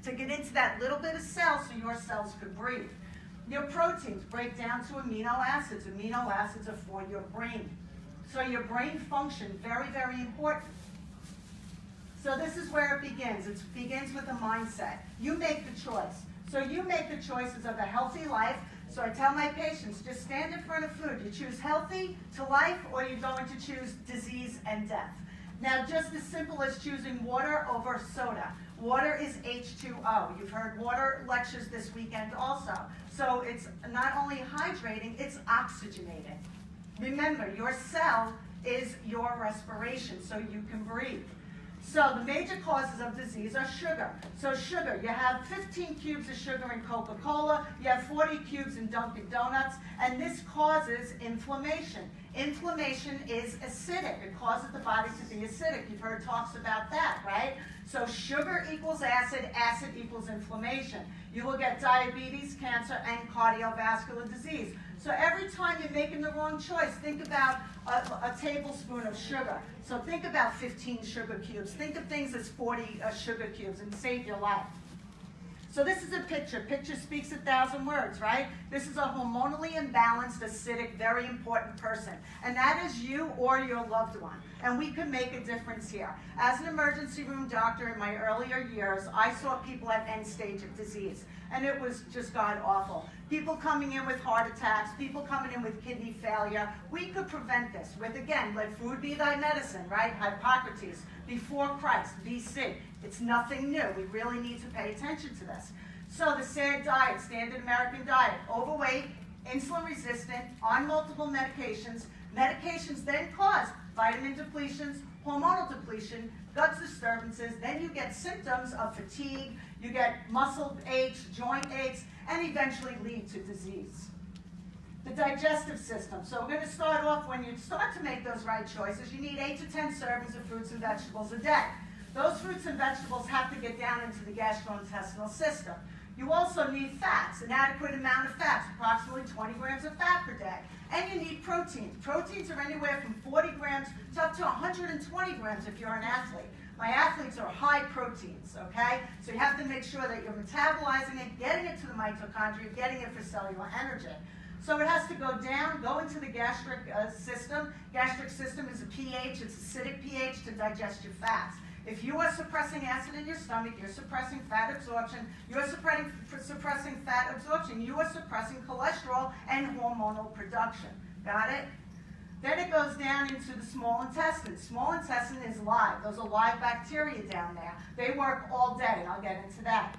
to get into that little bit of cell so your cells could breathe. Your proteins break down to amino acids. Amino acids are for your brain. So your brain function, very, very important. So this is where it begins. It begins with a mindset. You make the choice. So you make the choices of a healthy life. So I tell my patients, just stand in front of food. You choose healthy to life, or you're going to choose disease and death. Now, just as simple as choosing water over soda. Water is H2O. You've heard water lectures this weekend also. So it's not only hydrating, it's oxygenating. Remember, your cell is your respiration, so you can breathe. So the major causes of disease are sugar. So sugar, you have 15 cubes of sugar in Coca-Cola, you have 40 cubes in Dunkin' Donuts, and this causes inflammation. Inflammation is acidic. It causes the body to be acidic. You've heard talks about that, right? So sugar equals acid, acid equals inflammation. You will get diabetes, cancer, and cardiovascular disease. So every time you're making the wrong choice, think about a tablespoon of sugar. So think about 15 sugar cubes. Think of things as 40 sugar cubes and save your life. So this is a picture. Picture speaks 1,000 words, right? This is a hormonally imbalanced, acidic, very important person. And that is you or your loved one. And we can make a difference here. As an emergency room doctor in my earlier years, I saw people at end stage of disease. And it was just god-awful. People coming in with heart attacks, people coming in with kidney failure. We could prevent this with, again, let food be thy medicine, right? Hippocrates, before Christ, BC. It's nothing new. We really need to pay attention to this. So the SAD diet, standard American diet, overweight, insulin resistant, on multiple medications. Medications then cause vitamin depletions, hormonal depletion, gut disturbances. Then you get symptoms of fatigue, you get muscle aches, joint aches, and eventually lead to disease. The digestive system. So we're going to start off, when you start to make those right choices, you need 8 to 10 servings of fruits and vegetables a day. Those fruits and vegetables have to get down into the gastrointestinal system. You also need fats, an adequate amount of fats, approximately 20 grams of fat per day. And you need proteins. Proteins are anywhere from 40 grams to up to 120 grams if you're an athlete. My athletes are high proteins, okay? So you have to make sure that you're metabolizing it, getting it to the mitochondria, getting it for cellular energy. So it has to go down, go into the gastric system. Gastric system is a pH, it's acidic pH to digest your fats. If you are suppressing acid in your stomach, you're suppressing fat absorption, you're suppressing fat absorption, you are suppressing cholesterol and hormonal production. Got it? Then it goes down into the small intestine. Small intestine is live. Those are live bacteria down there. They work all day, and I'll get into that.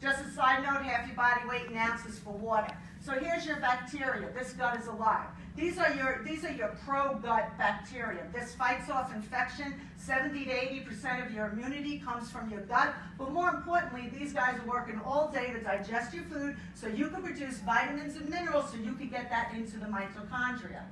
Just a side note, half your body weight in ounces for water. So here's your bacteria. This gut is alive. These are your pro-gut bacteria. This fights off infection. 70 to 80% of your immunity comes from your gut. But more importantly, these guys are working all day to digest your food so you can produce vitamins and minerals so you can get that into the mitochondria.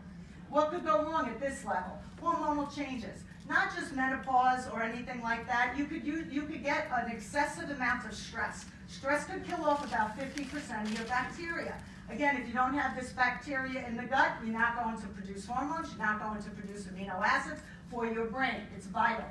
What could go wrong at this level? Hormonal changes. Not just menopause or anything like that. You could get an excessive amount of stress. Stress could kill off about 50% of your bacteria. Again, if you don't have this bacteria in the gut, you're not going to produce hormones, you're not going to produce amino acids for your brain. It's vital.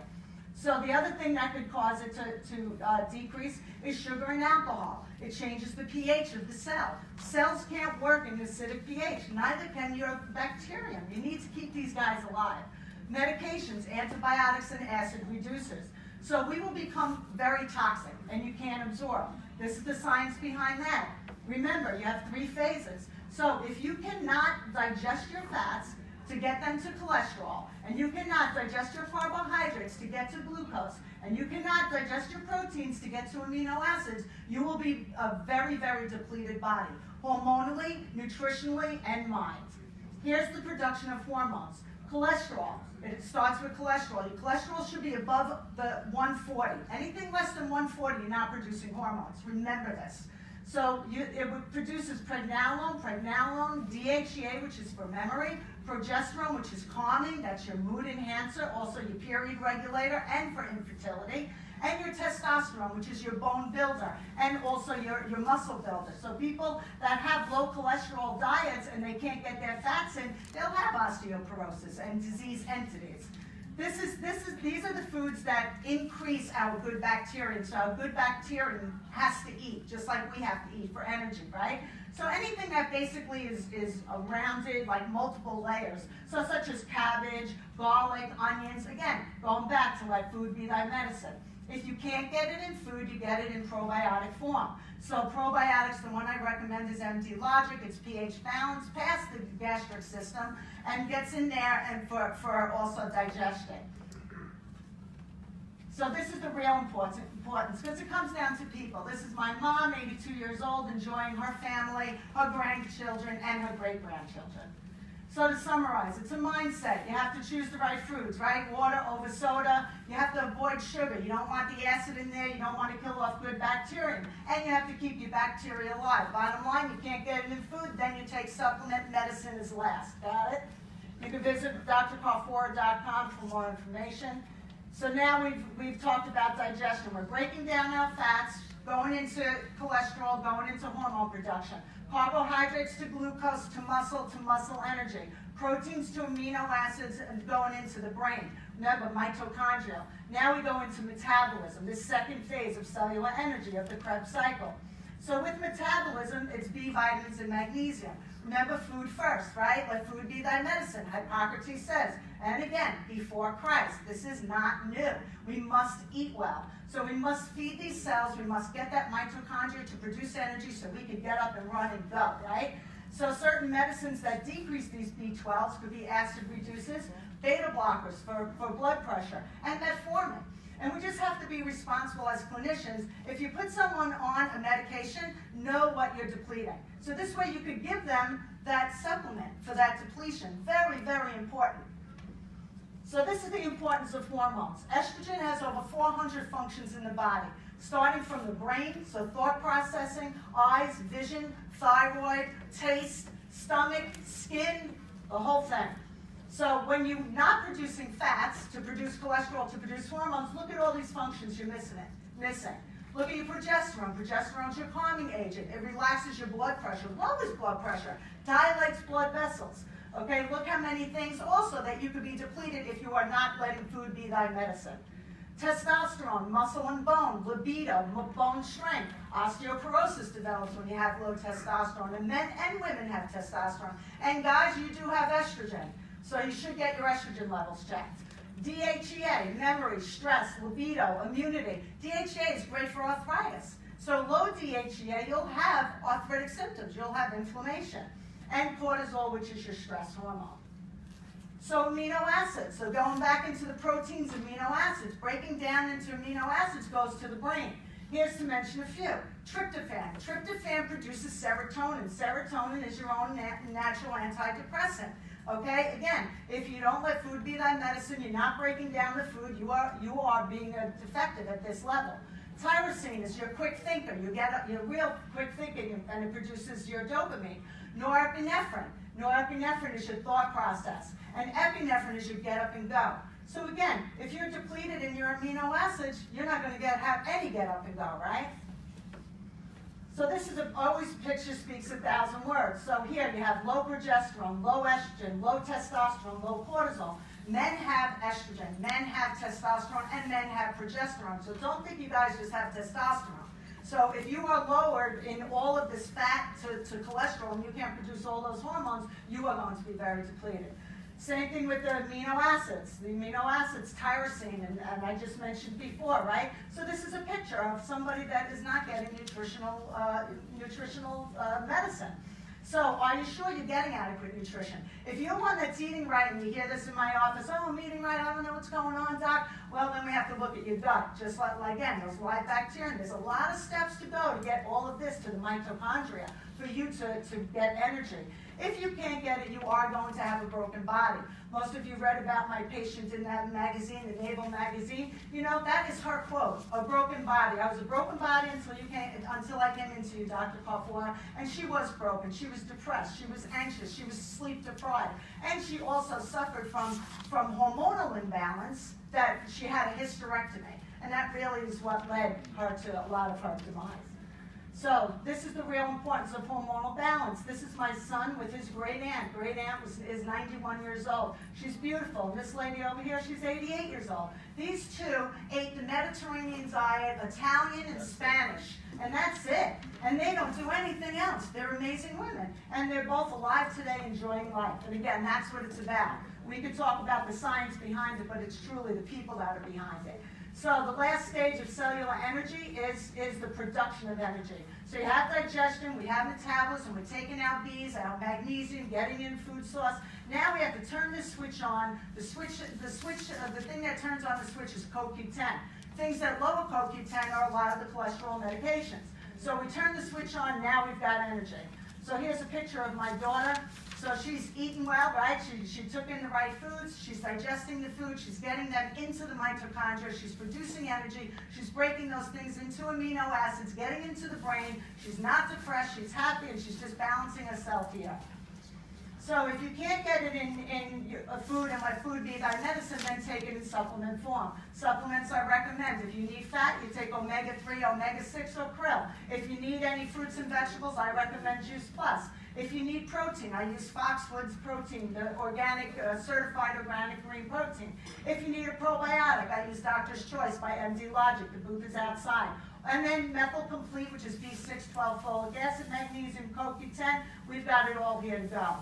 So the other thing that could cause it to decrease is sugar and alcohol. It changes the pH of the cell. Cells can't work in acidic pH, neither can your bacterium. You need to keep these guys alive. Medications, antibiotics, and acid reducers. So we will become very toxic, and you can't absorb. This is the science behind that. Remember, you have 3 phases. So if you cannot digest your fats to get them to cholesterol, and you cannot digest your carbohydrates to get to glucose, and you cannot digest your proteins to get to amino acids, you will be a very, very depleted body, hormonally, nutritionally, and mind. Here's the production of hormones. Cholesterol. It starts with cholesterol. Your cholesterol should be above the 140. Anything less than 140, you're not producing hormones. Remember this. So it produces pregnenolone, DHEA, which is for memory, progesterone, which is calming, that's your mood enhancer, also your period regulator, and for infertility, and your testosterone, which is your bone builder, and also your muscle builder. So people that have low cholesterol diets and they can't get their fats in, they'll have osteoporosis and disease entities. These are the foods that increase our good bacteria. So our good bacteria has to eat, just like we have to eat for energy, right? So anything that basically is rounded, like multiple layers, so such as cabbage, garlic, onions, again, going back to let food be thy medicine. If you can't get it in food, you get it in probiotic form. So probiotics, the one I recommend is MD Logic. It's pH balanced past the gastric system and gets in there and for also digestion. So this is the real importance because it comes down to people. This is my mom, 82 years old, enjoying her family, her grandchildren, and her great-grandchildren. So to summarize, it's a mindset. You have to choose the right foods, right? Water over soda. You have to avoid sugar. You don't want the acid in there. You don't want to kill off good bacteria. And you have to keep your bacteria alive. Bottom line, you can't get it in food, then you take supplement. Medicine is last. Got it? You can visit drcarfora.com for more information. So now we've talked about digestion. We're breaking down our fats, going into cholesterol, going into hormone production. Carbohydrates to glucose to muscle energy. Proteins to amino acids and going into the brain. Remember, mitochondria. Now we go into metabolism, this second phase of cellular energy of the Krebs cycle. So with metabolism, it's B vitamins and magnesium. Remember, food first, right? Let food be thy medicine, Hippocrates says. And again, before Christ. This is not new. We must eat well. So we must feed these cells. We must get that mitochondria to produce energy so we can get up and run and go, right? So certain medicines that decrease these B12s could be acid reducers, beta blockers for blood pressure, and metformin. And we just have to be responsible as clinicians. If you put someone on a medication, know what you're depleting. So this way you could give them that supplement for that depletion. Very, very important. So this is the importance of hormones. Estrogen has over 400 functions in the body, starting from the brain, so thought processing, eyes, vision, thyroid, taste, stomach, skin, the whole thing. So when you're not producing fats to produce cholesterol, to produce hormones, look at all these functions you're missing. Look at your progesterone. Progesterone is your calming agent. It relaxes your blood pressure, lowers blood pressure, dilates blood vessels. Okay, look how many things also that you could be depleted if you are not letting food be thy medicine. Testosterone, muscle and bone, libido, bone strength. Osteoporosis develops when you have low testosterone. And men and women have testosterone. And guys, you do have estrogen. So you should get your estrogen levels checked. DHEA, memory, stress, libido, immunity. DHEA is great for arthritis. So low DHEA, you'll have arthritic symptoms. You'll have inflammation. And cortisol, which is your stress hormone. So amino acids. So going back into the proteins, amino acids. Breaking down into amino acids goes to the brain. Here's to mention a few. Tryptophan. Tryptophan produces serotonin. Serotonin is your own natural antidepressant. Okay, again, if you don't let food be thy medicine, you're not breaking down the food, you are being defective at this level. Tyrosine is your quick thinker. You get your real quick thinking, and it produces your dopamine. Norepinephrine. Norepinephrine is your thought process. And epinephrine is your get up and go. So again, if you're depleted in your amino acids, you're not going to have any get up and go, right? So this is always picture speaks 1,000 words. So here you have low progesterone, low estrogen, low testosterone, low cortisol. Men have estrogen, men have testosterone, and men have progesterone. So don't think you guys just have testosterone. So if you are lowered in all of this fat to cholesterol and you can't produce all those hormones, you are going to be very depleted. Same thing with the amino acids. The amino acids, tyrosine, and I just mentioned before, right? So this is a picture of somebody that is not getting nutritional medicine. So are you sure you're getting adequate nutrition? If you're one that's eating right, and you hear this in my office, oh, I'm eating right, I don't know what's going on, doc, well, then we have to look at your gut. Just like again, those live bacteria. There's a lot of steps to go to get all of this to the mitochondria for you to get energy. If you can't get it, you are going to have a broken body. Most of you read about my patient in that magazine, the NAVEL magazine. You know, that is her quote, a broken body. I was a broken body until I came into you, Dr. Carfora, and she was broken. She was depressed. She was anxious. She was sleep deprived. And she also suffered from hormonal imbalance that she had a hysterectomy. And that really is what led her to a lot of her demise. So this is the real importance of hormonal balance. This is my son with his great aunt. Great aunt is 91 years old. She's beautiful. And this lady over here, she's 88 years old. These two ate the Mediterranean diet, Italian and Spanish, and that's it. And they don't do anything else. They're amazing women. And they're both alive today, enjoying life. And again, that's what it's about. We could talk about the science behind it, but it's truly the people that are behind it. So the last stage of cellular energy is the production of energy. So you have digestion, we have metabolism, we're taking out B's, out magnesium, getting in food source. Now we have to turn this switch on. The thing that turns on the switch is CoQ10. Things that lower CoQ10 are a lot of the cholesterol medications. So we turn the switch on, now we've got energy. So here's a picture of my daughter. So she's eating well, right? She took in the right foods, she's digesting the food, she's getting them into the mitochondria, she's producing energy, she's breaking those things into amino acids, getting into the brain, she's not depressed, she's happy, and she's just balancing herself here. So if you can't get it in your food and let food be thy medicine, then take it in supplement form. Supplements I recommend. If you need fat, you take omega-3, omega-6, or krill. If you need any fruits and vegetables, I recommend Juice Plus. If you need protein, I use Foxwoods protein, the organic, certified organic green protein. If you need a probiotic, I use Doctor's Choice by MD Logic. The booth is outside. And then Methyl Complete, which is B6, 12 folic acid, magnesium, CoQ10. We've got it all here to go.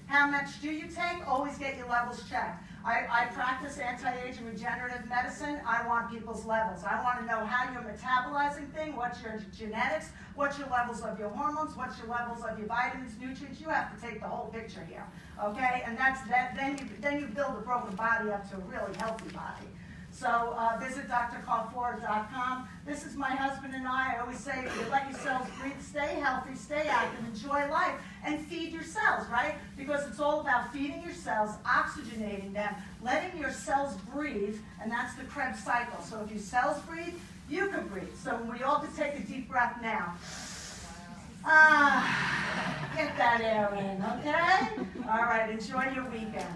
How much do you take? Always get your levels checked. I practice anti-aging regenerative medicine. I want people's levels. I want to know how you're metabolizing things, what's your genetics, what's your levels of your hormones, what's your levels of your vitamins, nutrients. You have to take the whole picture here, okay? And that's that. Then you build a broken body up to a really healthy body. So visit drcarfora.com. This is my husband and I always say, you let your cells breathe, stay healthy, stay active, enjoy life, and feed your cells, right? Because it's all about feeding your cells, oxygenating them, letting your cells breathe, and that's the Krebs cycle. So if your cells breathe, you can breathe. So we all can take a deep breath now. Get that air in, okay? All right, enjoy your weekend.